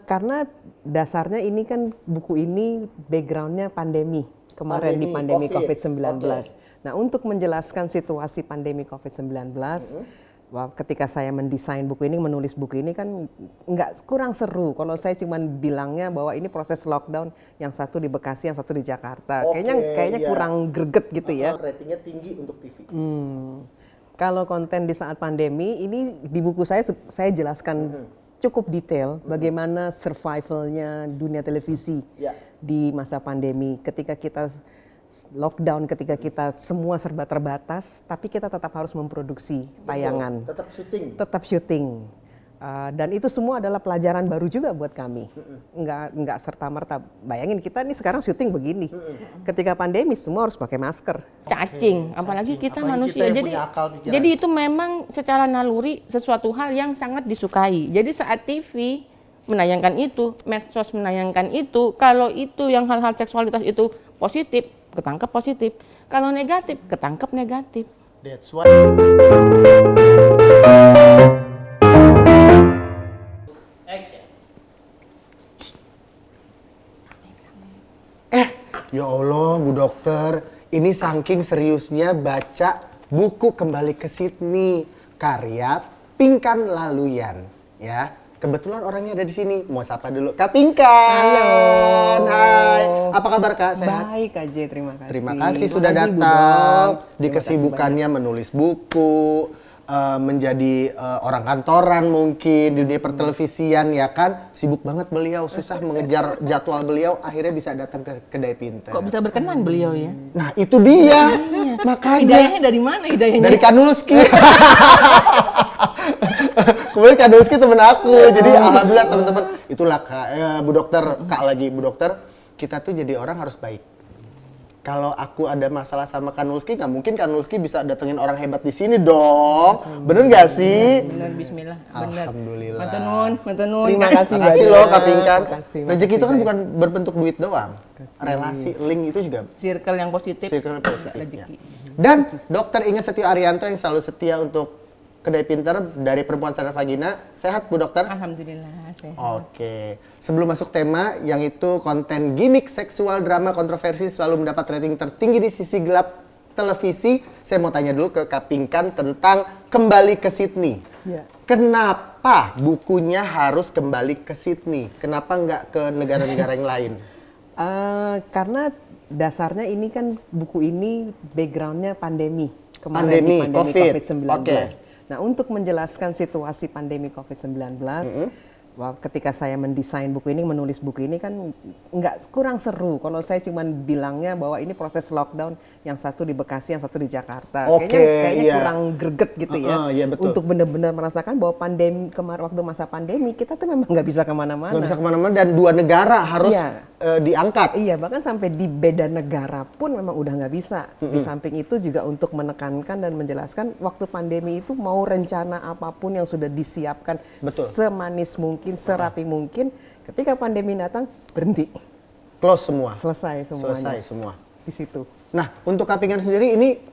Karena dasarnya ini kan buku ini backgroundnya pandemi kemarin, di pandemi COVID-19. Nah, untuk menjelaskan situasi pandemi COVID-19, ketika saya mendesain buku ini, menulis buku ini kan kurang seru kalau saya cuma bilangnya bahwa ini proses lockdown, yang satu di Bekasi, yang satu di Jakarta. Kayaknya kurang greget gitu ya. Ratingnya tinggi untuk TV. Kalau konten di saat pandemi ini di buku saya jelaskan cukup detail bagaimana survivalnya dunia televisi di masa pandemi, ketika kita lockdown, ketika kita semua serba terbatas, tapi kita tetap harus memproduksi tayangan, tetap syuting. Dan itu semua adalah pelajaran baru juga buat kami. Nggak serta-merta. Bayangin kita nih sekarang syuting begini. Ketika pandemi semua harus pakai masker. Cacing, apalagi kita manusia. Jadi itu memang secara naluri sesuatu hal yang sangat disukai. Jadi saat TV menayangkan itu, medsos menayangkan itu, kalau itu yang hal-hal seksualitas itu positif, ketangkep positif. Kalau negatif, ketangkep negatif. That's why. Ya Allah, Bu Dokter, ini saking seriusnya baca buku Kembali ke Sydney karya Pinkan Laluyan, ya. Kebetulan orangnya ada di sini. Mau sapa dulu, Kak Pinkan. Halo. Hai. Apa kabar Kak? Sehat? Baik aja, terima kasih. Terima kasih sudah datang. Di kesibukannya menulis buku, menjadi orang kantoran mungkin di dunia pertelevisian, ya kan, sibuk banget beliau, susah mengejar jadwal beliau, akhirnya bisa datang ke Kedai Pinter. Kok bisa berkenan beliau ya? Nah itu dia, makanya. Hidayahnya dari mana hidayahnya? Dari Kanulski. Kemudian Kanulski temen aku, jadi alhamdulillah teman-teman. Itulah Bu Dokter, Bu Dokter, kita tuh jadi orang harus baik. Kalau aku ada masalah sama Kanulski, nggak mungkin Kanulski bisa datengin orang hebat di sini dong. Bener nggak sih? Bener, bismillah. Bener. Alhamdulillah. Matenun. Terima kasih loh Kak Pinkan. Rezeki itu kan banyak. bukan berbentuk duit doang. Relasi, link itu juga. Circle yang positif. Circle yang positif. Rezeki. Dan Dokter Inge Setio Arianto yang selalu setia untuk Kedai Pinter dari Perempuan Sadar Vagina. Sehat Bu Dokter? Alhamdulillah sehat. Oke. Sebelum masuk tema yang itu konten gimmick seksual drama kontroversi selalu mendapat rating tertinggi di sisi gelap televisi, saya mau tanya dulu ke Kak Pinkan tentang Kembali ke Sydney. Ya. Kenapa bukunya harus kembali ke Sydney? Kenapa nggak ke negara-negara yang lain? Karena dasarnya ini kan buku ini backgroundnya pandemi kemarin, Pandemi, di pandemi COVID-19. Oke. Nah, untuk menjelaskan situasi pandemi COVID-19, ketika saya mendesain buku ini, menulis buku ini kan kurang seru kalau saya cuma bilangnya bahwa ini proses lockdown, yang satu di Bekasi, yang satu di Jakarta. Kayaknya kurang greget gitu ya. Betul. Untuk benar-benar merasakan bahwa pandemi kemarin, waktu masa pandemi kita tuh memang nggak bisa kemana-mana. Nggak bisa kemana-mana dan dua negara harus diangkat. Iya, bahkan sampai di beda negara pun memang udah nggak bisa. Di samping itu juga untuk menekankan dan menjelaskan waktu pandemi itu mau rencana apapun yang sudah disiapkan semanis mungkin, serapi mungkin, ketika pandemi datang berhenti. Close semua. Selesai semuanya. Selesai semua. Di situ. Nah, untuk Kak Pinkan sendiri ini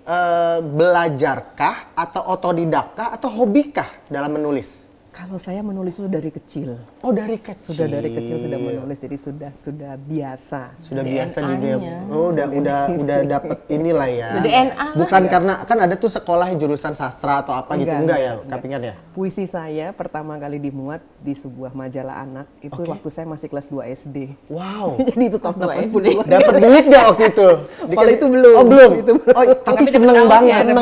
belajarkah atau otodidakkah atau hobikah dalam menulis? Kalau saya menulis itu dari kecil. Oh, dari kecil. Sudah dari kecil sudah menulis, jadi sudah biasa. Sudah biasa di dunia. Oh, udah dapet inilah ya. DNA. Bukan karena kan ada tuh sekolah jurusan sastra atau apa gitu, enggak ya, Kak Pinkan ya? Puisi saya pertama kali dimuat di sebuah majalah anak itu waktu saya masih kelas 2 SD. Wow. Jadi itu tahun 82. Dapat duit nggak waktu itu? Kalau itu belum. Oh, belum. Itu belum. Oh, tapi seneng banget.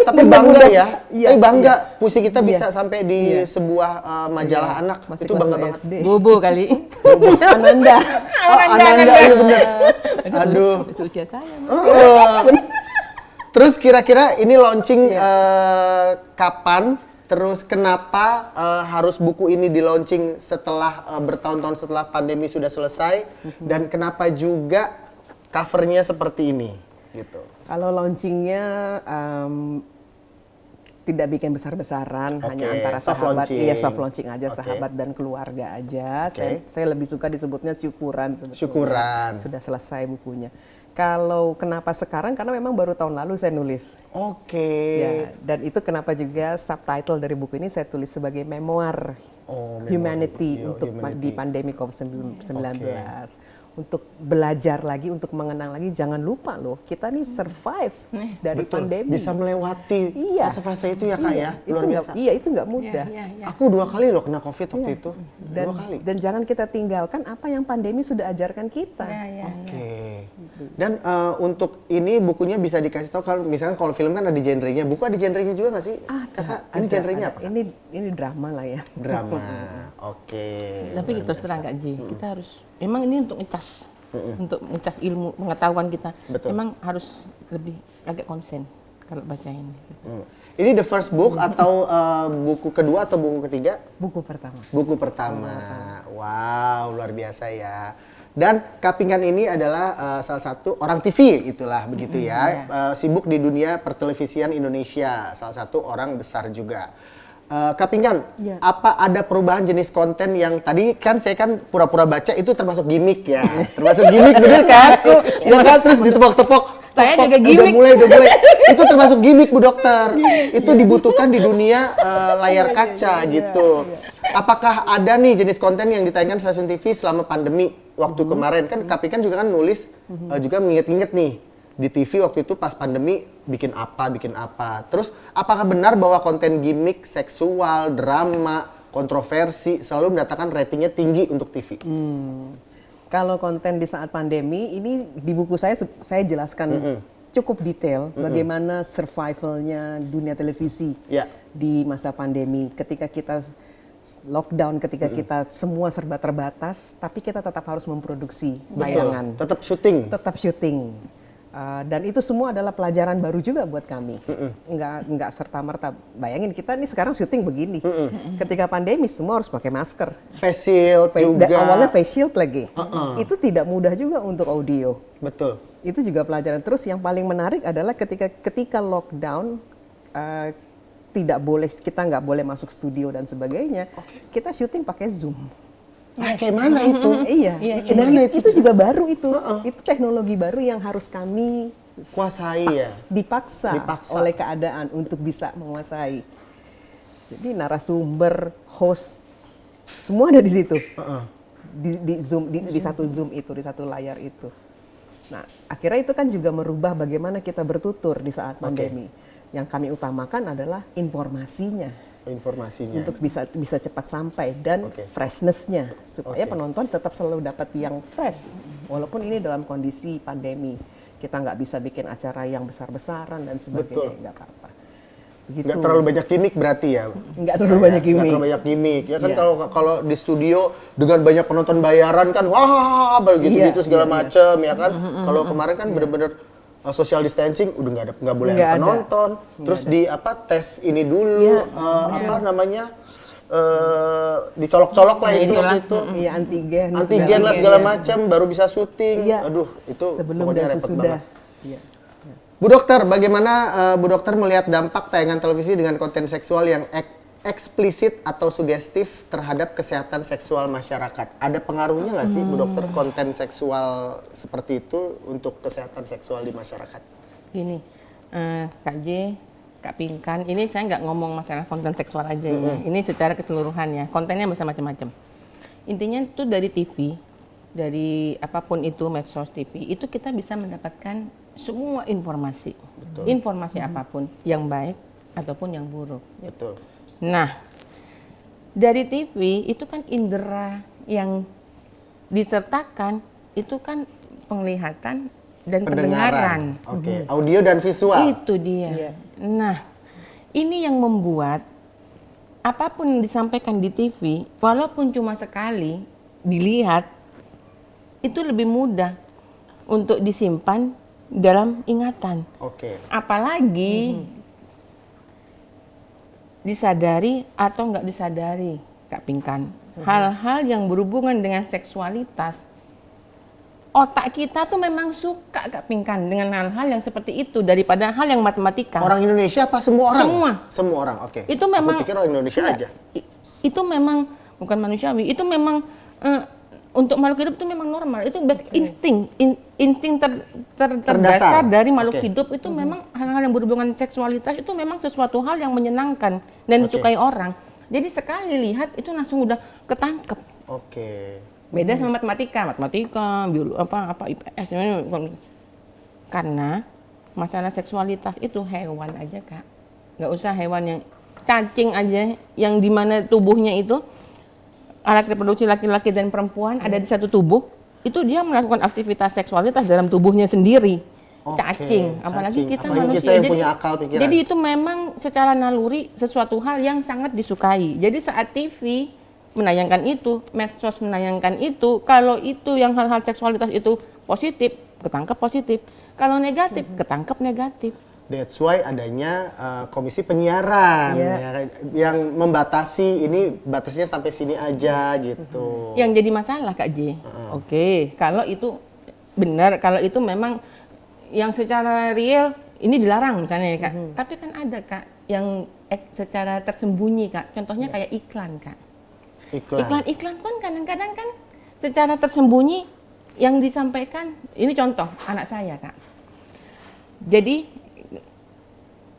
Tapi bangga ya. Tapi bangga puisi kita bisa sampai di sebuah majalah anak. Masih itu bangga banget. Bobo kali. Ananda. Ananda, iya bener. Aduh. Usia saya. Terus kira-kira ini launching kapan? Terus kenapa harus buku ini di launching setelah bertahun-tahun setelah pandemi sudah selesai? Dan kenapa juga covernya seperti ini? Gitu. Kalau launchingnya tidak bikin besar-besaran, hanya antara sahabat, soft launching aja, sahabat dan keluarga aja. Saya lebih suka disebutnya syukuran sebetulnya. Syukuran. Sudah selesai bukunya. Kalau kenapa sekarang? Karena memang baru tahun lalu saya nulis. Oke. Ya, dan itu kenapa juga subtitle dari buku ini saya tulis sebagai memoir humanity untuk di pandemi COVID-19. Untuk belajar lagi, untuk mengenang lagi, jangan lupa loh, kita nih survive dari pandemi. Bisa melewati fase-fase itu ya Kak ya, luar biasa. Iya, itu nggak mudah. Aku 2 kali loh kena COVID waktu itu. 2 kali. Dan jangan kita tinggalkan apa yang pandemi sudah ajarkan kita. Oke. Dan untuk ini bukunya bisa dikasih tahu kalau misalkan kalau film kan ada genrenya, buku ada genrenya juga nggak sih? Kakak, ini genrenya apa? Ini drama lah ya. Drama. Oke. Tapi kita terus terang Kak Ji, kita harus memang ini untuk ngecas, untuk ngecas ilmu pengetahuan kita. Betul. Memang harus lebih agak konsen kalau baca ini. Ini the first book atau buku kedua atau buku ketiga? Buku pertama. Buku pertama. Wow, luar biasa ya. Dan Kak Pinkan ini adalah salah satu orang TV, itulah begitu ya. Sibuk di dunia pertelevisian Indonesia, salah satu orang besar juga. Kak Pinkan, apa ada perubahan jenis konten yang tadi kan saya kan pura-pura baca itu termasuk gimmick ya? Termasuk gimmick bener kan? Ya kan, terus ditepok-tepok. Saya juga gimmick. Udah mulai. Itu termasuk gimmick Bu Dokter. Itu dibutuhkan di dunia layar kaca gitu. Apakah ada nih jenis konten yang ditayangkan stasiun TV selama pandemi waktu kemarin? Kan Kak Pinkan juga kan nulis juga menginget-inget nih di TV waktu itu pas pandemi bikin apa. Terus apakah benar bahwa konten gimmick, seksual, drama, kontroversi selalu mendatangkan ratingnya tinggi untuk TV? Kalau konten di saat pandemi ini di buku saya jelaskan cukup detail bagaimana survivalnya dunia televisi di masa pandemi. Ketika kita lockdown, ketika kita semua serba terbatas, tapi kita tetap harus memproduksi tayangan. Tetap syuting. Dan itu semua adalah pelajaran baru juga buat kami. Nggak serta-merta. Bayangin kita nih sekarang syuting begini. Ketika pandemi semua harus pakai masker. Face shield juga. Awalnya face shield lagi. Itu tidak mudah juga untuk audio. Betul. Itu juga pelajaran. Terus yang paling menarik adalah ketika lockdown, kita nggak boleh masuk studio dan sebagainya. Kita syuting pakai Zoom. Kayak mana itu? Iya. Itu juga baru itu. Itu teknologi baru yang harus kami kuasai dipaksa oleh keadaan untuk bisa menguasai. Jadi narasumber, host, semua ada di situ. Di Zoom, di satu Zoom itu, di satu layar itu. Nah, akhirnya itu kan juga merubah bagaimana kita bertutur di saat pandemi. Yang kami utamakan adalah informasinya untuk bisa cepat sampai dan freshness-nya supaya penonton tetap selalu dapat yang fresh walaupun ini dalam kondisi pandemi, kita nggak bisa bikin acara yang besar-besaran dan sebagainya. Nggak apa-apa. Nggak terlalu banyak gimmick berarti ya? Nggak terlalu banyak gimmick. Nggak terlalu banyak gimmick. Ya kan kalau di studio dengan banyak penonton bayaran kan wah begitu segala macam ya kan. Kalau kemarin kan bener-bener social distancing udah nggak boleh ada penonton. Terus tes ini dulu dicolok-colok lah itu. Iya, antigen lah segala macam baru bisa syuting. Aduh, itu sebelum pokoknya dan repot sesudah. banget. Bu Dokter, bagaimana Bu Dokter melihat dampak tayangan televisi dengan konten seksual yang eksplisit atau sugestif terhadap kesehatan seksual masyarakat? Ada pengaruhnya nggak sih Bu Dokter konten seksual seperti itu untuk kesehatan seksual di masyarakat? Gini, Kak J, Kak Pinkan, ini saya nggak ngomong masalah konten seksual aja ya. Ini secara keseluruhan ya, kontennya bisa macam-macam. Intinya itu dari TV, dari apapun itu, medsos TV, itu kita bisa mendapatkan semua informasi. Informasi apapun, yang baik ataupun yang buruk. Betul. Nah, dari TV itu kan indera yang disertakan itu kan penglihatan dan pendengaran. Audio dan visual. Itu dia. Nah, ini yang membuat apapun yang disampaikan di TV, walaupun cuma sekali dilihat, itu lebih mudah untuk disimpan dalam ingatan. Apalagi disadari atau nggak disadari, Kak Pinkan. Hal-hal yang berhubungan dengan seksualitas, otak kita tuh memang suka, Kak Pinkan, dengan hal-hal yang seperti itu daripada hal yang matematika. Orang Indonesia apa semua orang? Semua orang, Itu memang. Aku pikir orang Indonesia aja. Itu memang bukan manusiawi. Itu memang untuk makhluk hidup itu memang normal. Itu insting terdasar dari makhluk hidup itu memang hal-hal yang berhubungan seksualitas itu memang sesuatu hal yang menyenangkan dan disukai orang. Jadi sekali lihat itu langsung udah ketangkep. Beda sama matematika, biologi apa IPS. Karena masalah seksualitas itu hewan aja, Kak. Nggak usah hewan yang cacing aja, yang dimana tubuhnya itu alat reproduksi laki-laki dan perempuan ada di satu tubuh, itu dia melakukan aktivitas seksualitas dalam tubuhnya sendiri. Cacing, apalagi kita manusia. Kita yang punya akal pikiran. Jadi itu memang secara naluri sesuatu hal yang sangat disukai. Jadi saat TV menayangkan itu, medsos menayangkan itu, kalau itu yang hal-hal seksualitas itu positif, ketangkep positif. Kalau negatif, ketangkep negatif. That's why adanya komisi penyiaran yang membatasi ini batasnya sampai sini aja gitu. Yang jadi masalah Kak J. Oke, kalau itu benar, kalau itu memang yang secara real ini dilarang misalnya ya Kak. Tapi kan ada Kak yang secara tersembunyi Kak. Contohnya kayak iklan Kak. Iklan kan kadang-kadang kan secara tersembunyi yang disampaikan, ini contoh anak saya Kak. Jadi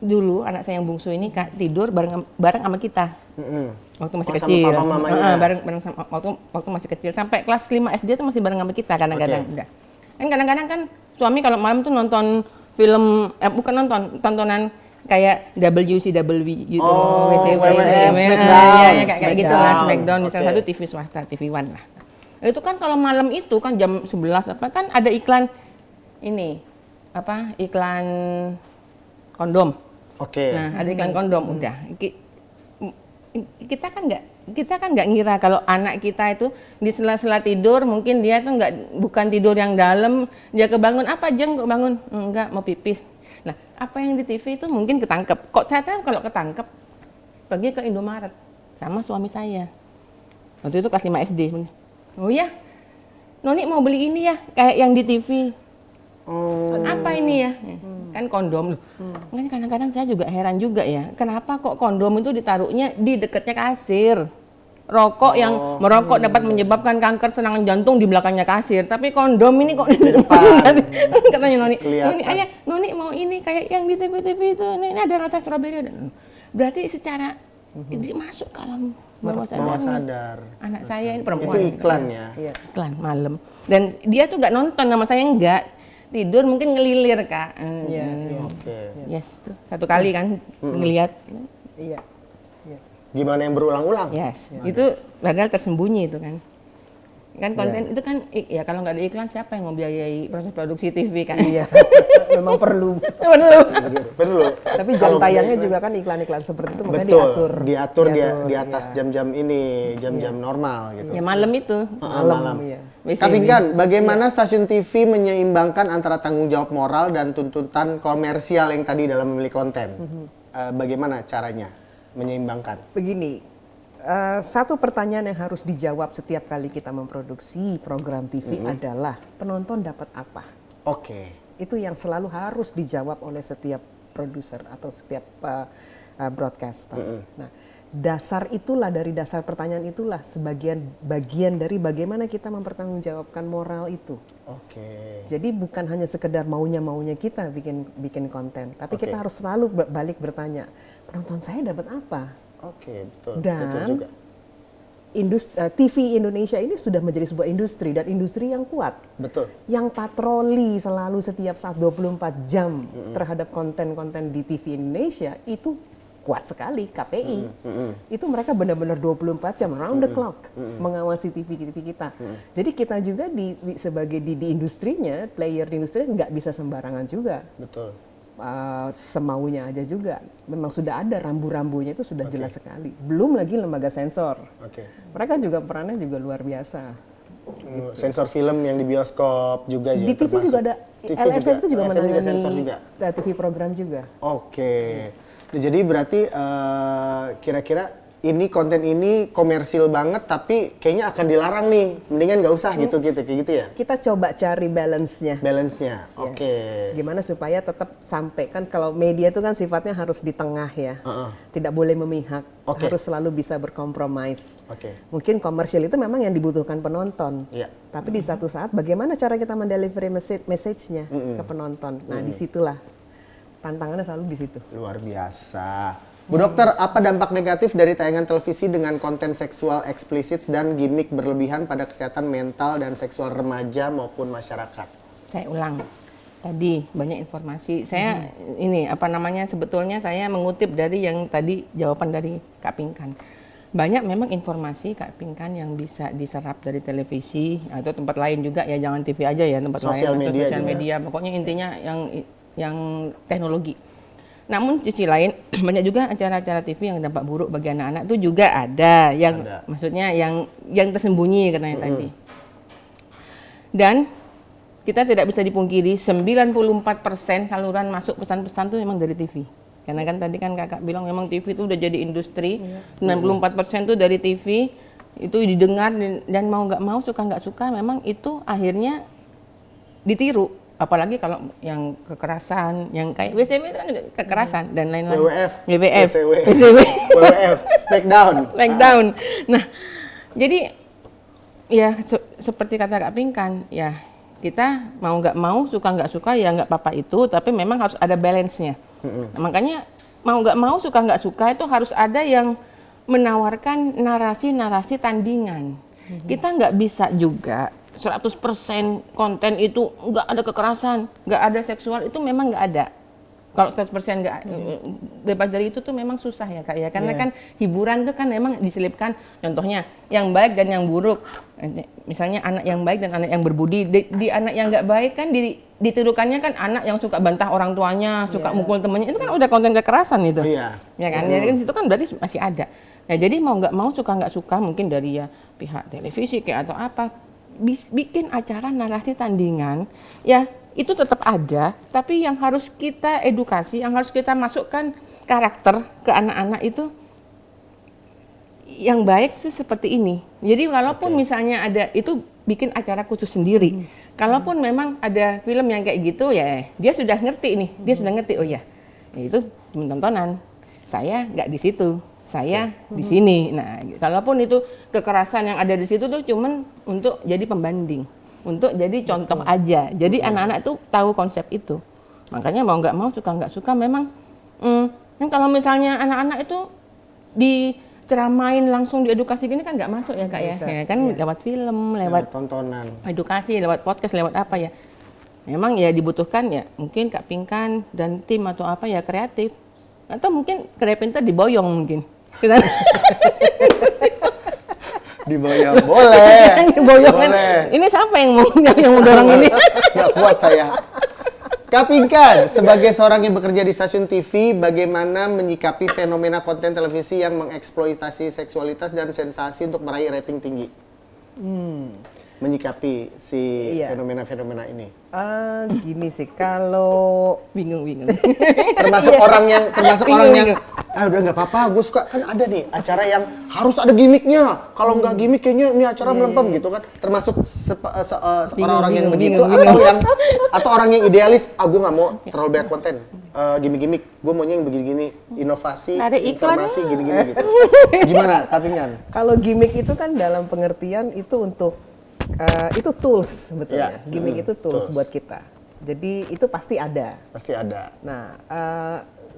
dulu anak saya yang bungsu ini Kak tidur bareng sama kita. Waktu masih kecil. Sama papa mamanya. Bareng sama waktu masih kecil sampai kelas 5 SD itu masih bareng sama kita kadang-kadang. Udah. Kan kadang-kadang kan suami kalau malam tuh nonton film bukan nonton, tontonan kayak WCW gitu, ya kayak gitu lah, Smackdown misalnya satu TV swasta, TV One lah. Itu kan kalau malam itu kan jam 11 apa kan ada iklan ini iklan kondom. Nah, ada iklan kondom udah. Kita kan nggak ngira kalau anak kita itu di sela-sela tidur mungkin dia tuh bukan tidur yang dalam, dia kebangun apa Jeng kok bangun? Enggak, mau pipis. Nah, apa yang di TV itu mungkin ketangkep. Kok saya tahu kalau ketangkep pergi ke Indomaret sama suami saya. Waktu itu kelas 5 SD. Oh ya, Noni mau beli ini ya kayak yang di TV. Apa ini ya? Kan kondom. Kan kadang-kadang saya juga heran juga ya. Kenapa kok kondom itu ditaruhnya di dekatnya kasir? Rokok yang merokok dapat menyebabkan kanker serangan jantung di belakangnya kasir. Tapi kondom ini kok di depan? Katanya Noni. Ayah, Noni mau ini kayak yang di TV-TV itu. Ini ada rasa stroberi. Berarti secara masuk ke alam bawah sadar. Anak saya ini perempuan. Itu iklan ya? Iklan malam. Dan dia tuh nggak nonton, sama saya enggak. Tidur mungkin ngelilir Kak. Yes, tuh. Satu kali kan ngelihat. Iya. Gimana yang berulang-ulang? Yes, itu padahal tersembunyi itu kan. Kan konten itu kan ya kalau nggak ada iklan siapa yang membiayai proses produksi TV kan? Iya. Memang perlu. Perlu. Tapi jam tayangnya juga kan iklan-iklan seperti itu makanya diatur di atas jam-jam ini, jam-jam normal gitu. Ya malam itu. Malam. Iya. Tapi kan bagaimana stasiun TV menyeimbangkan antara tanggung jawab moral dan tuntutan komersial yang tadi dalam memilih konten? Bagaimana caranya menyeimbangkan? Begini, satu pertanyaan yang harus dijawab setiap kali kita memproduksi program TV adalah penonton dapat apa? Itu yang selalu harus dijawab oleh setiap produser atau setiap broadcaster. Nah, dari dasar pertanyaan itulah bagian dari bagaimana kita mempertanggungjawabkan moral itu. Jadi bukan hanya sekedar maunya kita bikin konten, tapi kita harus selalu balik bertanya, penonton saya dapat apa? Betul. Dan betul juga. TV Indonesia ini sudah menjadi sebuah industri dan industri yang kuat. Betul. Yang patroli selalu setiap saat 24 jam terhadap konten-konten di TV Indonesia itu kuat sekali. KPI itu mereka benar-benar 24 jam round the clock mengawasi TV kita. Jadi kita juga sebagai di industrinya, player di industri nggak bisa sembarangan juga. Betul. Semaunya aja juga. Memang sudah ada rambu-rambunya itu sudah jelas sekali. Belum lagi lembaga sensor. Mereka juga perannya juga luar biasa. Sensor film yang di bioskop juga di TV juga ada. LSM itu juga menangani sensor juga. TV program juga. Jadi berarti kira-kira ini konten ini komersil banget tapi kayaknya akan dilarang nih, mendingan nggak usah gitu kayak gitu ya. Kita coba cari balance-nya. Oke. Gimana supaya tetap sampai, kan kalau media itu kan sifatnya harus di tengah ya, tidak boleh memihak, harus selalu bisa berkompromis. Mungkin komersil itu memang yang dibutuhkan penonton, tapi di satu saat bagaimana cara kita mendelivery message-nya ke penonton. Nah disitulah tantangannya, selalu di situ. Luar biasa. Bu Dokter, apa dampak negatif dari tayangan televisi dengan konten seksual eksplisit dan gimmick berlebihan pada kesehatan mental dan seksual remaja maupun masyarakat? Saya ulang, tadi banyak informasi. Saya ini sebetulnya saya mengutip dari yang tadi jawaban dari Kak Pinkan. Banyak memang informasi Kak Pinkan yang bisa diserap dari televisi atau tempat lain juga ya, jangan TV aja ya, tempat sosial lain, media sosial media. Pokoknya intinya yang teknologi. Namun sisi lain banyak juga acara-acara TV yang dampak buruk bagi anak-anak itu juga ada, maksudnya yang tersembunyi katanya tadi. Dan kita tidak bisa dipungkiri 94% saluran masuk pesan-pesan itu memang dari TV. Karena kan tadi kan Kakak bilang memang TV itu udah jadi industri, 94% itu dari TV, itu didengar dan mau nggak mau, suka nggak suka memang itu akhirnya ditiru. Apalagi kalau yang kekerasan, yang kayak WCW itu kan juga kekerasan dan lain-lain. WWF, Smackdown. Nah, jadi ya seperti kata Kak Pinkan, ya kita mau nggak mau, suka nggak suka ya nggak apa-apa itu, tapi memang harus ada balance-nya. Nah, makanya mau nggak mau, suka nggak suka itu harus ada yang menawarkan narasi-narasi tandingan. Kita nggak bisa juga 100% konten itu nggak ada kekerasan, nggak ada seksual, itu memang nggak ada. Kalau 100% nggak bebas dari itu tuh memang susah ya Kak ya, karena kan hiburan tuh kan memang diselipkan, contohnya yang baik dan yang buruk. Misalnya anak yang baik dan anak yang berbudi. Di anak yang nggak baik kan ditirukannya kan anak yang suka bantah orang tuanya, suka mukul temennya, itu kan udah konten kekerasan itu. Ya kan, jadi kan situ kan berarti masih ada. Ya jadi mau nggak mau, suka nggak suka, mungkin dari ya pihak televisi kayak atau apa, bikin acara narasi tandingan, ya itu tetap ada, tapi yang harus kita edukasi, yang harus kita masukkan karakter ke anak-anak itu yang baik sih seperti ini. Jadi walaupun misalnya ada, itu bikin acara khusus sendiri. Kalaupun memang ada film yang kayak gitu ya, dia sudah ngerti nih, dia sudah ngerti, oh ya itu tontonan, saya nggak di situ, saya di sini. Nah, kalaupun itu kekerasan yang ada di situ tuh cuman untuk jadi pembanding, untuk jadi contoh aja. Jadi anak-anak tuh tahu konsep itu. Makanya mau nggak mau, suka nggak suka, memang kan kalau misalnya anak-anak itu diceramain langsung diedukasi gini kan nggak masuk ya Kak ya. Ya kan lewat film, lewat tontonan, edukasi, lewat podcast, lewat apa ya. Memang ya dibutuhkan ya mungkin Kak Pinkan dan tim atau apa ya kreatif. Atau mungkin kreatif diboyong mungkin. Diboyong boleh. Boleh. Ini siapa yang mau dorong ini? Nggak kuat saya. Kak Pinkan, sebagai seorang yang bekerja di stasiun TV, bagaimana menyikapi fenomena konten televisi yang mengeksploitasi seksualitas dan sensasi untuk meraih rating tinggi? Menyikapi si fenomena-fenomena ini. Gini sih, kalau bingung. Termasuk orang yang udah nggak apa-apa, gue suka, kan ada nih acara yang harus ada gimmicknya. Kalau nggak gimmick kayaknya ini acara melempem gitu kan. Termasuk orang yang begitu, atau orang yang idealis, gue nggak mau terlalu banyak konten, gimmick, gue maunya yang begini-gini, inovasi, informasi gini-gini gitu. Gimana, tapi kan? Kalau gimmick itu kan dalam pengertian itu untuk itu tools sebetulnya. Gimmick itu tools buat kita. Jadi itu pasti ada. Nah,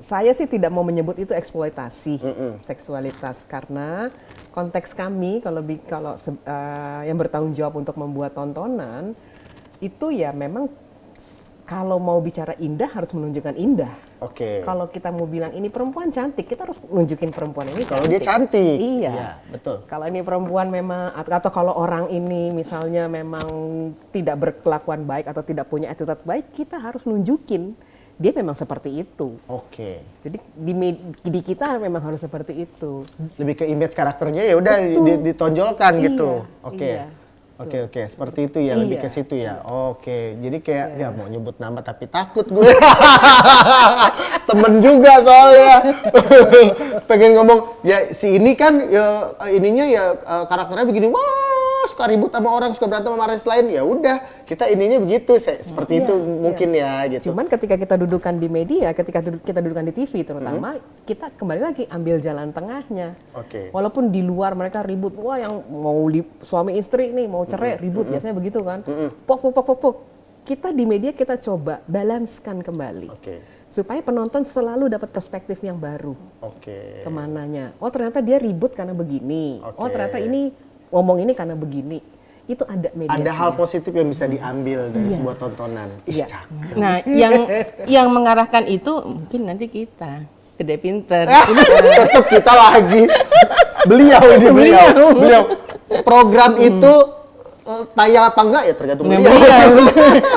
saya sih tidak mau menyebut itu eksploitasi seksualitas, karena konteks kami kalau yang bertanggung jawab untuk membuat tontonan itu ya memang kalau mau bicara indah harus menunjukkan indah. Kalau kita mau bilang ini perempuan cantik, kita harus nunjukin perempuan ini kalau dia cantik. Iya, betul. Kalau ini perempuan memang, atau kalau orang ini misalnya memang tidak berkelakuan baik atau tidak punya attitude baik, kita harus nunjukin dia memang seperti itu. Jadi di kita memang harus seperti itu. Lebih ke image karakternya ya udah ditonjolkan gitu. Oke, seperti itu ya, lebih ke situ ya. Oke, jadi kayak ya mau nyebut nama tapi takut gue. Temen juga soalnya. Pengen ngomong, ya si ini kan ya ininya ya karakternya begini, wah suka ribut sama orang, suka berantem sama artis lain. Ya udah, kita ininya begitu, seperti itu mungkin ya gitu. Cuman ketika kita dudukan di media, ketika kita dudukan di TV terutama, kita kembali lagi ambil jalan tengahnya. Oke. Walaupun di luar mereka ribut, wah yang mau suami istri nih mau cerai ribut, biasanya begitu kan. Pok. Kita di media kita coba balanskan kembali. Oke. Supaya penonton selalu dapat perspektif yang baru. Oke. Kemananya? Oh ternyata dia ribut karena begini. Oke. Oh ternyata ini ngomong ini karena begini. Itu ada media. Ada hal positif yang bisa diambil dari sebuah tontonan. Ih, cakep. Nah, yang mengarahkan itu mungkin nanti kita Gede Pinter. Tetap kita lagi. Beliau. Program itu tayang apa enggak ya tergantung beliau.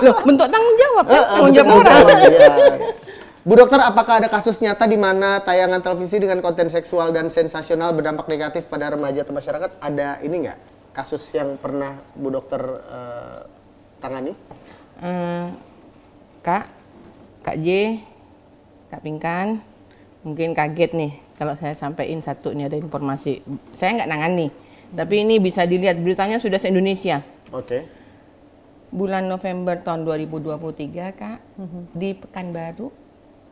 Loh, bentuk tanggung jawab kan? Tanggung jawab orang. Bu Dokter, apakah ada kasus nyata di mana tayangan televisi dengan konten seksual dan sensasional berdampak negatif pada remaja atau masyarakat? Ada ini nggak? Kasus yang pernah Bu Dokter tangani? Kak J, Kak Pinkan, mungkin kaget nih kalau saya sampaikan satu ini ada informasi. Saya nggak nangani, tapi ini bisa dilihat beritanya sudah se-Indonesia. Oke. Bulan November tahun 2023, Kak, di Pekanbaru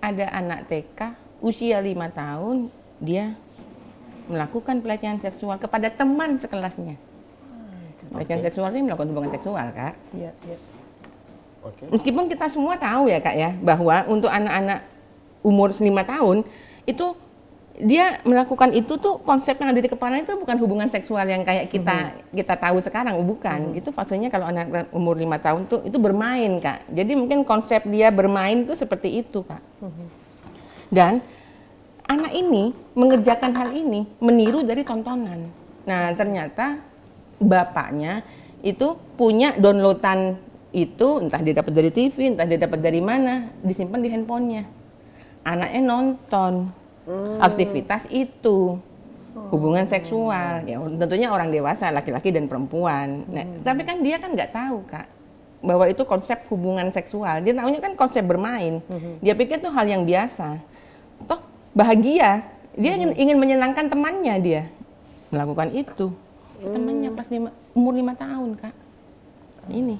ada anak TK usia 5 tahun, dia melakukan pelecehan seksual kepada teman sekelasnya. Pelecehan seksual ini melakukan hubungan seksual, Kak. Iya. Oke. Meskipun kita semua tahu ya, Kak ya, bahwa untuk anak-anak umur 5 tahun itu dia melakukan itu tuh konsep yang ada di kepala itu bukan hubungan seksual yang kayak kita tahu sekarang, bukan. Itu fasenya kalau anak umur 5 tahun tuh itu bermain, Kak. Jadi mungkin konsep dia bermain tuh seperti itu, Kak. Dan anak ini mengerjakan hal ini meniru dari tontonan. Nah, ternyata bapaknya itu punya downloadan itu, entah dia dapat dari TV, entah dia dapat dari mana, disimpan di handphonenya. Anaknya nonton aktivitas itu, hubungan seksual, ya tentunya orang dewasa, laki-laki dan perempuan. Nah, tapi kan dia kan nggak tahu, Kak, bahwa itu konsep hubungan seksual. Dia tahunya kan konsep bermain. Dia pikir itu hal yang biasa. Toh bahagia, dia ingin menyenangkan temannya, dia melakukan itu. Temannya kelas 5, umur 5 tahun, Kak. Ini.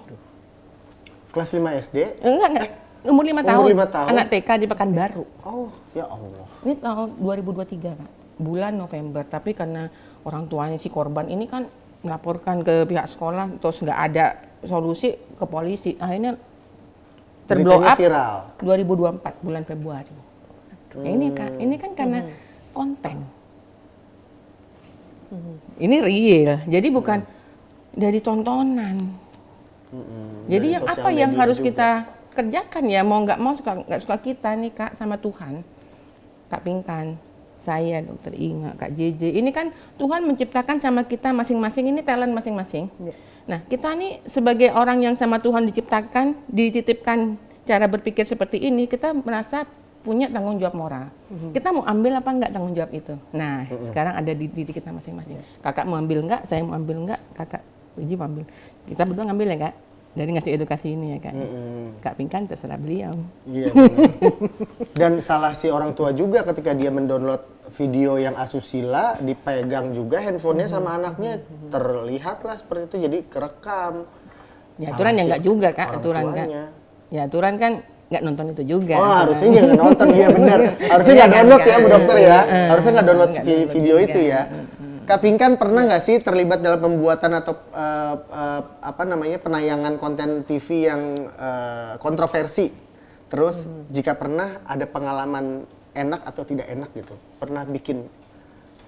Kelas 5 SD? Enggak. Umur 5 tahun. Umur 5 tahun. Anak TK di Pekanbaru. Oh, ya Allah. Ini tahun 2023, Kak. Bulan November. Tapi karena orang tuanya si korban ini kan melaporkan ke pihak sekolah, terus nggak ada solusi ke polisi. Akhirnya terblow up viral. 2024 bulan Februari. Ya ini, Kak, ini kan karena konten. Ini real. Jadi bukan dari tontonan. Jadi Dari yang sosial apa yang media harus juga. kita kerjakan ya, mau nggak mau nggak suka kita nih, Kak, sama Tuhan. Kak Pinkan, saya Dokter Inga, Kak JJ, ini kan Tuhan menciptakan sama kita masing-masing, ini talent masing-masing. Nah, kita nih sebagai orang yang sama Tuhan diciptakan, dititipkan cara berpikir seperti ini, kita merasa punya tanggung jawab moral. Kita mau ambil apa enggak tanggung jawab itu? Nah, sekarang ada di diri kita masing-masing. Kakak mau ambil enggak? Saya mau ambil enggak? Kakak Wiji mau ambil. Kita berdua ngambil ya, Kak? Dari ngasih edukasi ini ya, Kak. Kak Pinkan terserah beliau. Iya, benar. Dan salah si orang tua juga ketika dia mendownload video yang asusila, dipegang juga handphonenya sama anaknya, terlihatlah seperti itu, jadi kerekam. Ya, aturan ya enggak juga, Kak, orang aturan, Kak. tuanya. Ya, aturan kan nggak nonton itu juga. Oh, harusnya jangan nonton, iya benar. Harusnya nggak download ya, Bu Dokter ya. Harusnya nggak download video itu ya. Kak Pinkan pernah nggak sih terlibat dalam pembuatan atau penayangan konten TV yang kontroversi? Terus jika pernah, ada pengalaman enak atau tidak enak gitu? Pernah bikin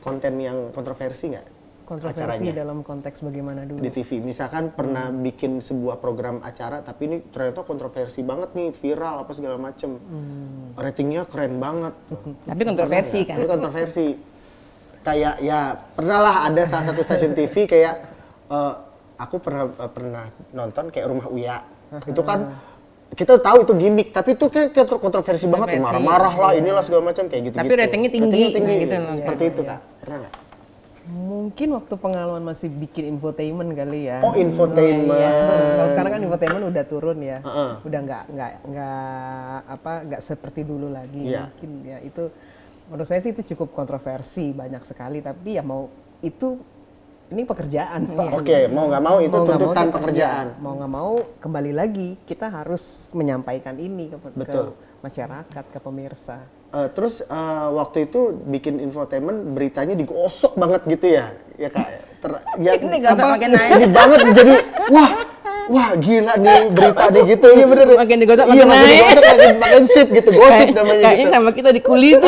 konten yang kontroversi nggak? Kontroversi Acaranya dalam konteks bagaimana dulu? di TV, misalkan pernah bikin sebuah program acara, tapi ini ternyata kontroversi banget nih, viral apa segala macem, ratingnya keren banget. Tapi kontroversi kan? Tapi kontroversi. Kayak ya pernah lah ada salah satu stasiun TV kayak aku pernah nonton kayak Rumah Uya. Itu kan kita tahu itu gimmick, tapi itu kan kontroversi banget, marah-marah lah, inilah segala macam kayak gitu. Tapi ratingnya tinggi, Ratingnya tinggi. gitu loh. Seperti itu, Kak. Pernah nggak? Mungkin waktu pengalaman masih bikin infotainment kali ya. Oh, infotainment. Kalau sekarang kan infotainment udah turun ya. Udah nggak seperti dulu lagi. Iya. Mungkin ya itu menurut saya sih itu cukup kontroversi banyak sekali, tapi ya mau itu ini pekerjaan. Oke, mau nggak mau itu Mau nggak mau tuntutan kita- pekerjaan. iya, mau nggak mau kembali lagi kita harus menyampaikan ini ke Betul. masyarakat, ke pemirsa. Terus waktu itu bikin infotainment beritanya digosok banget gitu ya Kak. Ini gosok makin naik. Ini banget jadi wah gila nih berita nih gitu ya bener. Makin digosok iya, makin naik. digosok makin sip gitu, gosip namanya Kayaknya gitu. sama kita di kulit.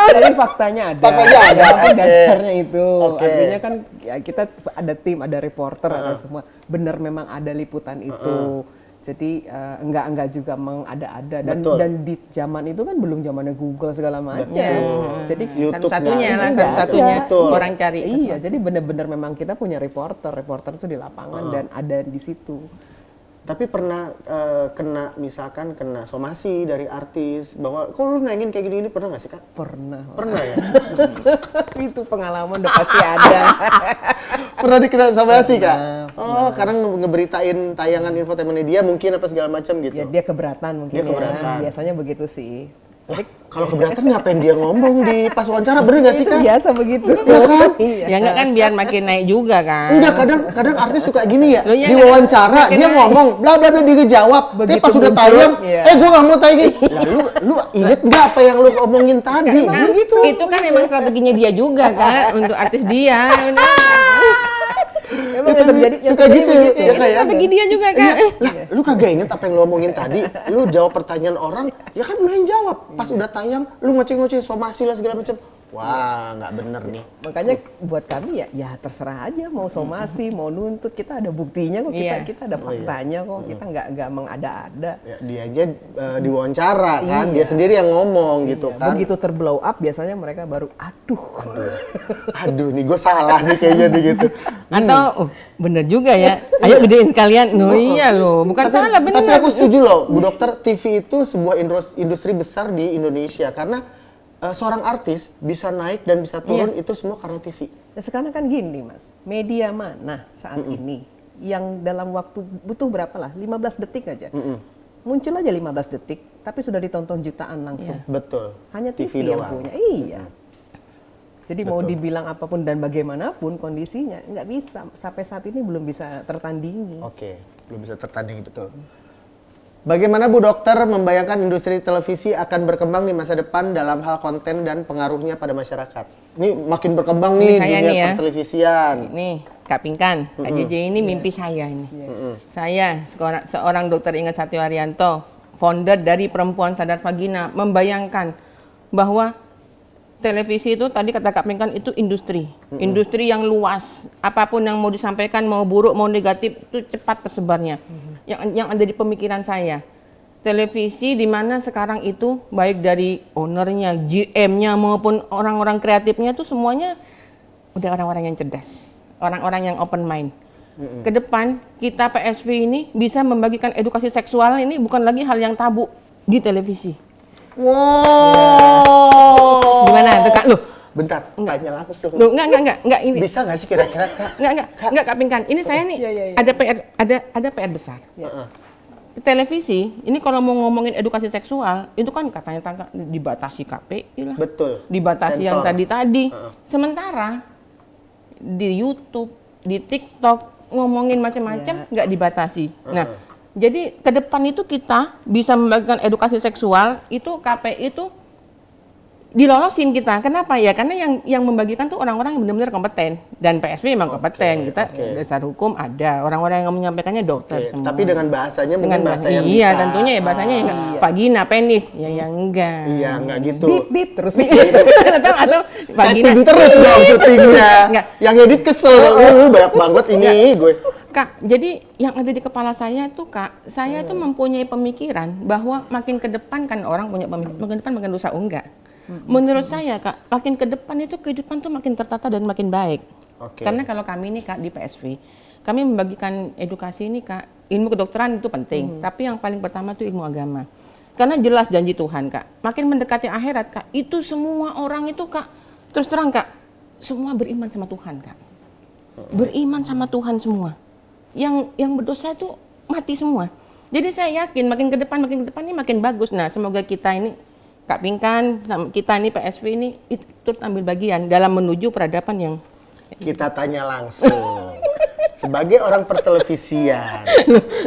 Jadi faktanya ada. Faktanya ada, Tapi oke. dasarnya itu. Oke. Artinya kan ya kita ada tim, ada reporter, ada semua. Benar memang ada liputan itu. Jadi enggak juga mengada-ada Betul. dan di zaman itu kan belum zamannya Google segala macam. Jadi YouTube Satu-satunya nggak lah, ada. satu-satunya Betul. orang cari. Iya, jadi benar-benar memang kita punya reporter itu di lapangan dan ada di situ. Tapi pernah kena somasi dari artis bahwa kok lu nengin kayak gini pernah nggak sih Kak? Pernah. Pernah ya? Itu pengalaman udah pasti ada. Pernah dikena somasi Kak? Oh, karena ngeberitain tayangan infotainment dia mungkin apa segala macam gitu. Ya dia keberatan mungkin Dia keberatan. ya. Biasanya begitu sih. Tapi Kalau keberatan ngapain dia ngomong di pas wawancara, bener nggak sih itu Kak? biasa begitu. Ya kan? Iya. Ya enggak kan biar makin naik juga kan. Enggak, kadang artis suka gini ya, Loh, ya di nggak- wawancara makin dia naik. ngomong bla bla bla, dia ngejawab. Tapi Begitu pas udah muncul, tayang, iya. gue nggak mau tayangin. Lah lu inget nggak apa yang lu omongin tadi? Nah, Gitu. itu kan emang strateginya dia juga kan untuk artis dia. Emang yang terjadi suka gitu ya Itu Kak ya? strategi dia juga kan. Lah, lu kagak inget apa yang lu omongin tadi? Lu jawab pertanyaan orang, ya kan lu yang jawab. Pas udah tayang, lu ngoceh-ngoceh somasi lah segala macam. Wah, nggak bener nih. Makanya buat kami ya terserah aja mau somasi, mau nuntut, kita ada buktinya kok, Iya. kita ada faktanya kok, kita nggak mengada-ada. Ya, dia aja diwawancara kan, Iya. dia sendiri yang ngomong gitu Ya, kan. begitu terblow up biasanya mereka baru aduh. Aduh nih gue salah nih kayaknya nih gitu. Atau bener juga ya. Ayo gedein sekalian. No iya loh, bukan salah bener. Tapi aku setuju loh, Bu Dokter, TV itu sebuah industri besar di Indonesia karena seorang artis bisa naik dan bisa turun itu semua karena TV. Ya sekarang kan gini Mas, media mana saat ini yang dalam waktu butuh berapa lah, 15 detik aja. Muncul aja 15 detik, tapi sudah ditonton jutaan langsung. Betul. Hanya TV, TV yang doang. punya. Iya. Jadi mau dibilang apapun dan bagaimanapun kondisinya, nggak bisa. Sampai saat ini belum bisa tertandingi. Oke, belum bisa tertandingi betul. Bagaimana Bu Dokter membayangkan industri televisi akan berkembang di masa depan dalam hal konten dan pengaruhnya pada masyarakat? Ini makin berkembang nih Ini saya dunia nih ya. pertelevisian. Nih, Kak Pinkan, Kak JJ ini mimpi saya ini. Saya seorang dokter Ingat Satyo Haryanto, founder dari Perempuan Sadar Vagina, membayangkan bahwa televisi itu tadi kata Kak Pinkan itu industri. Industri yang luas. Apapun yang mau disampaikan, mau buruk, mau negatif, itu cepat tersebarnya. Yang ada di pemikiran saya. Televisi di mana sekarang itu baik dari ownernya, GM-nya maupun orang-orang kreatifnya itu semuanya udah orang-orang yang cerdas. Orang-orang yang open mind. Ke depan kita PSV ini bisa membagikan edukasi seksual ini bukan lagi hal yang tabu di televisi. Wow. Gimana tuh Kak? Loh, Bentar, tanya langsung. loh enggak ini. Bisa nggak sih kira-kira Kak? Enggak Kak Pinkan. Ini saya nih Iya, iya, iya. ada PR besar. Heeh. Televisi ini kalau mau ngomongin edukasi seksual itu kan katanya dibatasi KPI lah. Betul. Dibatasi yang Sensor. tadi. Sementara di YouTube, di TikTok ngomongin macam-macam nggak dibatasi. Nah, jadi ke depan itu kita bisa membagikan edukasi seksual itu KPI itu dilolosin kita. Kenapa ya? Karena yang membagikan tuh orang-orang yang benar-benar kompeten dan PSV memang kompeten. Kita dasar hukum ada, orang-orang yang menyampaikannya dokter Oke, semua. tapi dengan bahasanya mungkin dengan bahasa yang iya bisa. tentunya ya bahasanya yang vagina, penis, ya yang enggak. Iya, nggak gitu. Bip bip terus. atau vagina Typing terus dong syutingnya. Enggak. Yang edit kesel. Banyak banget ini gue. Kak, jadi yang ada di kepala saya tuh Kak, saya tuh mempunyai pemikiran bahwa makin ke depan kan orang punya pemikiran, makin ke depan makin rusak enggak. Menurut saya Kak, makin ke depan itu kehidupan tuh makin tertata dan makin baik. Oke. Karena kalau kami nih Kak di PSV, kami membagikan edukasi ini Kak, ilmu kedokteran itu penting, tapi yang paling pertama tuh ilmu agama. Karena jelas janji Tuhan Kak, makin mendekati akhirat Kak, itu semua orang itu Kak, terus terang Kak, semua beriman sama Tuhan, Kak. Beriman sama Tuhan semua. Yang berdosa itu mati semua. Jadi saya yakin makin ke depan ini makin bagus. Nah, semoga kita ini Kak Pinkan, kita ini PSV ini ikut ambil bagian dalam menuju peradaban yang kita tanya langsung. Sebagai orang pertelevisian,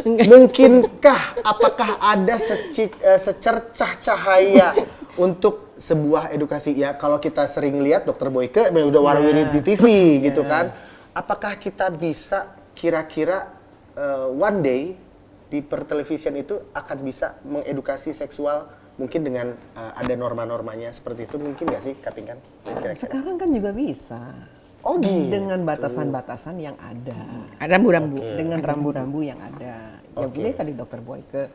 mungkinkah apakah ada secercah cahaya untuk sebuah edukasi? Ya kalau kita sering lihat Dokter Boyke udah warawiri di TV gitu kan. Apakah kita bisa kira-kira one day di pertelevisian itu akan bisa mengedukasi seksual mungkin dengan ada norma-normanya seperti itu, mungkin nggak sih Kak Pinkan? Sekarang kan juga bisa. Oh gitu. Dengan batasan-batasan yang ada. Rambu-rambu. Dengan rambu-rambu yang ada. Yang penting tadi Dokter Boyke.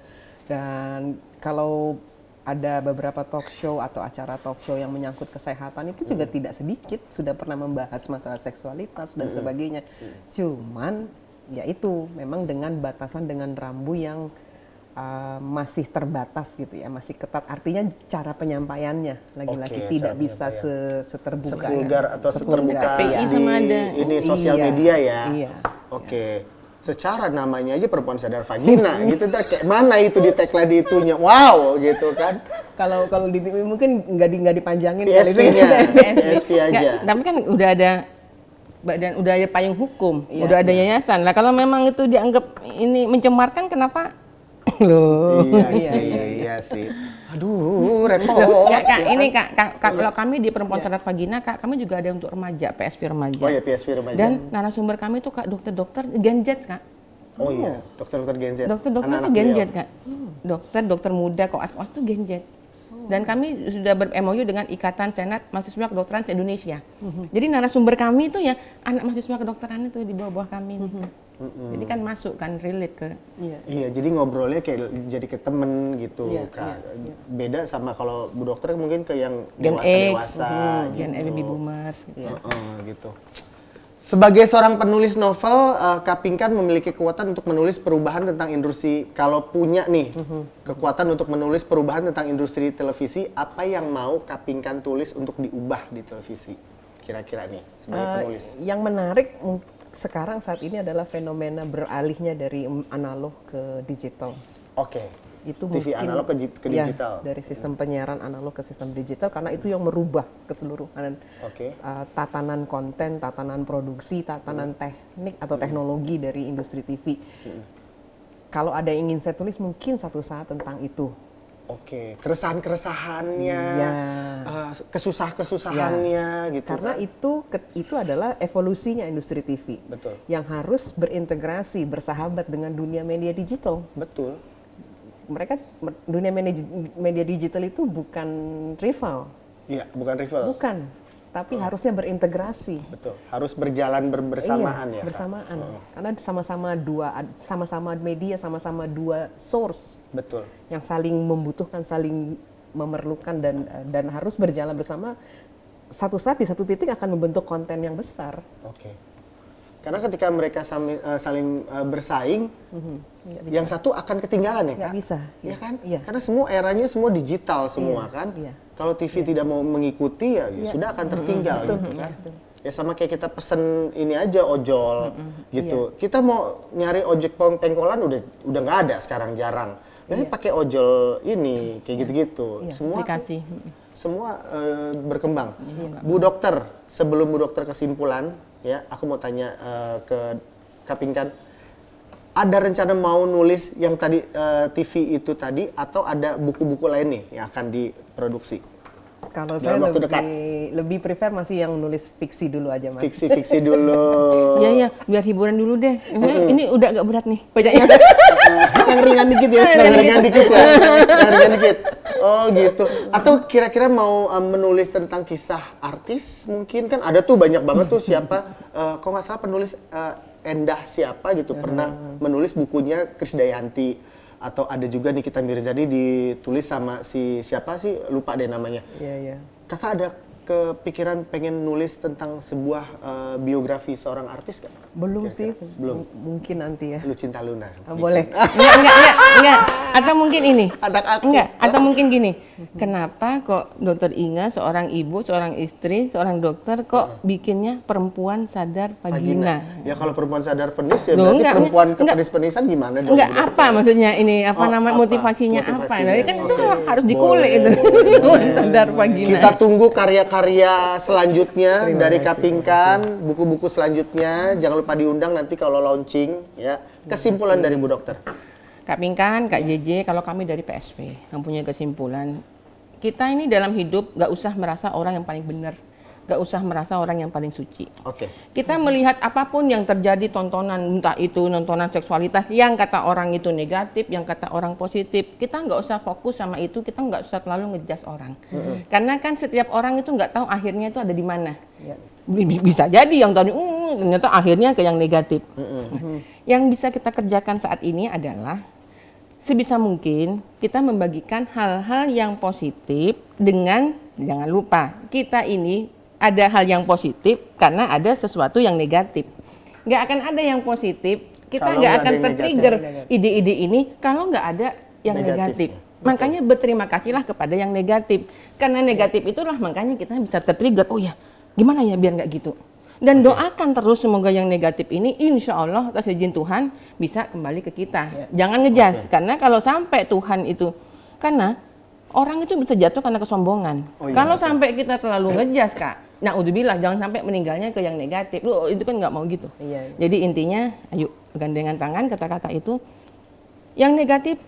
Dan kalau ada beberapa talk show atau acara talk show yang menyangkut kesehatan itu juga tidak sedikit sudah pernah membahas masalah seksualitas dan sebagainya. Cuman ya itu memang dengan batasan, dengan rambu yang masih terbatas gitu ya, masih ketat. Artinya cara penyampaiannya lagi-lagi tidak bisa seterbuka, sevulgar atau seterbuka PI sama ada. Ini sosial media ya. Iya. Oke. Secara namanya aja perempuan sadar vagina gitu, kayak mana itu di tagline itunya, wow gitu kan. Kalau di TV mungkin nggak dipanjangin. PSV-nya, PSV aja. Tapi kan udah ada badan, udah ada payung hukum, udah ada yayasan. Lah kalau memang itu dianggap ini mencemarkan, kenapa? Loh. Iya sih. Aduh, repot. Ya, Kak, ini Kak, kalau kami di Perempuan Sadar Vagina, Kak, kami juga ada untuk remaja, PSV remaja. Oh ya, PSV remaja. Dan narasumber kami itu Kak, dokter-dokter Gen Z, Kak. Oh iya, dokter-dokter Gen Z. Dokter-dokter itu Gen Z, Kak. Dokter muda, koas-koas itu Gen Z. Dan kami sudah ber-MOU dengan Ikatan Senat Mahasiswa Kedokteran se-Indonesia. Jadi narasumber kami itu ya anak mahasiswa kedokteran itu di bawah kami. Jadi kan masuk kan, relate ke. Iya, jadi ngobrolnya kayak jadi ke temen gitu, Kak. Beda sama kalau Bu Dokter mungkin ke yang dewasa-dewasa Gen gitu. Baby Boomers Gitu. Sebagai seorang penulis novel, Kak Pinkan memiliki kekuatan untuk menulis perubahan tentang industri. Kalau punya nih kekuatan untuk menulis perubahan tentang industri televisi, apa yang mau Kak Pinkan tulis untuk diubah di televisi? Kira-kira nih sebagai penulis. Yang menarik sekarang saat ini adalah fenomena beralihnya dari analog ke digital. Oke. Itu TV mungkin, analog ke digital. Dari sistem penyiaran analog ke sistem digital, karena itu yang merubah keseluruhan tatanan konten, tatanan produksi, tatanan teknik atau teknologi dari industri TV. Kalau ada yang ingin saya tulis mungkin satu saat tentang itu. Oke, keresahan-keresahannya, kesusah-kesusahannya gitu. Karena kan? itu adalah evolusinya industri TV. Betul. Yang harus berintegrasi, bersahabat dengan dunia media digital. Betul. Mereka dunia media digital itu bukan rival. Iya, bukan rival. Bukan, tapi harusnya berintegrasi. Betul. Harus berjalan bersamaan ya. Bersamaan. Karena sama-sama media, sama-sama dua source. Betul. Yang saling membutuhkan, saling memerlukan dan harus berjalan bersama. Satu saat di satu titik akan membentuk konten yang besar. Oke. Karena ketika mereka saling bersaing, yang satu akan ketinggalan ya, Kak? Nggak bisa. Ya kan? Iya. Karena semua eranya semua digital semua kan? Iya. Kalau TV tidak mau mengikuti ya sudah akan tertinggal gitu kan? Ya sama kayak kita pesen ini aja ojol gitu. Kita mau nyari ojek pengkolan udah nggak ada sekarang, jarang. Biasanya pakai ojol ini kayak gitu-gitu. Semua aplikasi. Semua berkembang. Bu Dokter, sebelum Bu Dokter kesimpulan, ya aku mau tanya ke Kak Pinkan, ada rencana mau nulis yang tadi TV itu tadi, atau ada buku-buku lain nih yang akan diproduksi? Kalau saya lebih prefer masih yang nulis fiksi dulu aja, Mas. Fiksi dulu. Iya, biar hiburan dulu deh. Ini udah agak berat nih bacanya. Yang ringan dikit ya. Yang ringan dikit ya. Yang ringan dikit. Oh gitu. Atau kira-kira mau menulis tentang kisah artis mungkin, kan ada tuh banyak banget tuh siapa, kalau nggak salah penulis Endah siapa gitu pernah menulis bukunya Krisdayanti. Atau ada juga Nikita Mirzani ditulis sama si siapa sih, lupa deh namanya. Iya. Kakak ada kepikiran pengen nulis tentang sebuah biografi seorang artis gak? Belum sih, Belum. mungkin nanti ya. Lu Cinta Luna. Boleh. Enggak. Atau mungkin ini. Anak aku. Enggak, atau mungkin gini. Kenapa kok Dokter Inga, seorang ibu, seorang istri, seorang dokter kok bikinnya perempuan sadar vagina? Ya kalau perempuan sadar penis ya Loh, berarti enggak, perempuan enggak. kepenis-penisan gimana dong? Enggak, Bu Dokter? apa maksudnya ini? Apa Oh, nama apa? motivasinya apa? Motivasinya. Nah, kan itu Oke. harus dikulik itu. Boleh. Sadar vagina. Kita tunggu karya-karya selanjutnya dari Kapingkan, buku-buku selanjutnya. Jangan lupa diundang nanti kalau launching ya. Kesimpulan dari Bu Dokter. Kak Pinkan, Kak JJ, kalau kami dari PSP yang punya kesimpulan, kita ini dalam hidup gak usah merasa orang yang paling benar, gak usah merasa orang yang paling suci. Oke. Kita melihat apapun yang terjadi tontonan, entah itu tontonan seksualitas yang kata orang itu negatif, yang kata orang positif, kita nggak usah fokus sama itu, kita nggak usah terlalu ngejudge orang. Karena kan setiap orang itu nggak tahu akhirnya itu ada di mana. Bisa jadi yang tadi ternyata akhirnya ke yang negatif. Yang bisa kita kerjakan saat ini adalah sebisa mungkin kita membagikan hal-hal yang positif dengan, jangan lupa, kita ini ada hal yang positif karena ada sesuatu yang negatif. Nggak akan ada yang positif, kita Kalau nggak nggak akan ada yang tertrigger negatif. ide-ide ini kalau nggak ada yang Negatif. negatif. Makanya berterima kasihlah kepada yang negatif. Karena negatif itulah makanya kita bisa tertrigger, oh ya gimana ya biar nggak gitu. Dan doakan terus semoga yang negatif ini insya Allah atas izin Tuhan bisa kembali ke kita. Jangan ngejas, karena kalau sampai Tuhan itu, karena orang itu bisa jatuh karena kesombongan. Kalau sampai kita terlalu ngejas Kak, naudzubillah jangan sampai meninggalnya ke yang negatif. Lu itu kan nggak mau gitu. Iya. Jadi intinya, ayo gandengan tangan kata kakak itu, yang negatif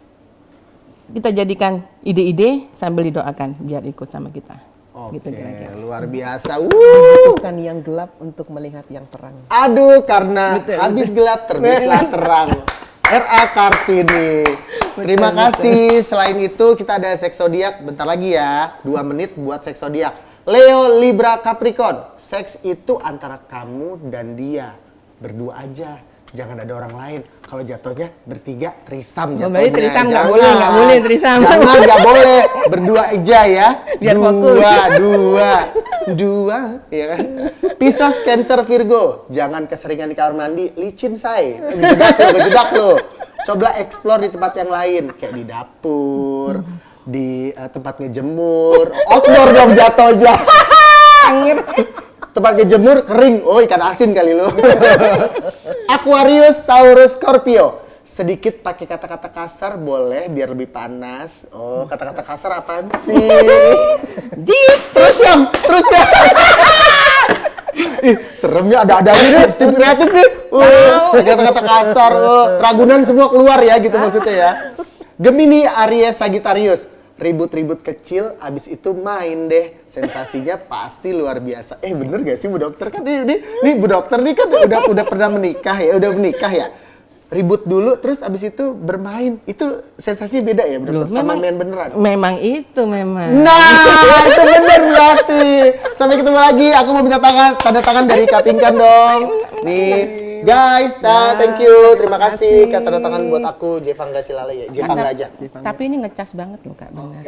kita jadikan ide-ide sambil didoakan biar ikut sama kita. Oke, Gitu kira-kira. luar biasa. Bukan yang gelap untuk melihat yang terang. Aduh, karena habis gelap terbitlah terang. R.A. Kartini. Terima kasih. Selain itu kita ada seks zodiak bentar lagi ya. 2 menit buat seks zodiak. Leo, Libra, Capricorn. Seks itu antara kamu dan dia. Berdua aja. Jangan ada orang lain. Kalau jatuhnya bertiga, trisam jatuhnya. Berarti trisam nggak Jangan. boleh, nggak boleh trisam. Jangan, nggak boleh. Berdua aja ya. Biar dua, fokus. dua, ya kan? Pisces, Cancer, Virgo. Jangan keseringan di kamar mandi, licin say. Bejedak lo. Coba explore di tempat yang lain, kayak di dapur, di tempat ngejemur, outdoor dong jatuhnya. Tempat ngejemur kering, oh ikan asin kali lo. Aquarius, Taurus, Scorpio. Sedikit pakai kata-kata kasar boleh biar lebih panas. Oh, kata-kata kasar apaan sih? Terus yang. Ih, seremnya ada nih, tim kreatif nih. Kata-kata kasar, Ragunan semua keluar ya gitu maksudnya ya. Gemini, Aries, Sagittarius. Ribut-ribut kecil, abis itu main deh. Sensasinya pasti luar biasa. Bener gak sih Bu Dokter? Kan ini Bu Dokter nih kan udah pernah menikah ya, Ribut dulu, terus abis itu bermain. Itu sensasinya beda ya Bu Dokter? Sama main beneran? Memang itu memang. Nah, itu bener berarti. Sampai ketemu lagi. Aku mau minta tanda tangan dari Kapingkan dong. Nih. Guys, thank you. Terima kasih. Tanda tangan buat aku. Jevangga Silale ya. Jevangga aja. Tapi ini ngecas banget loh Kak, benar.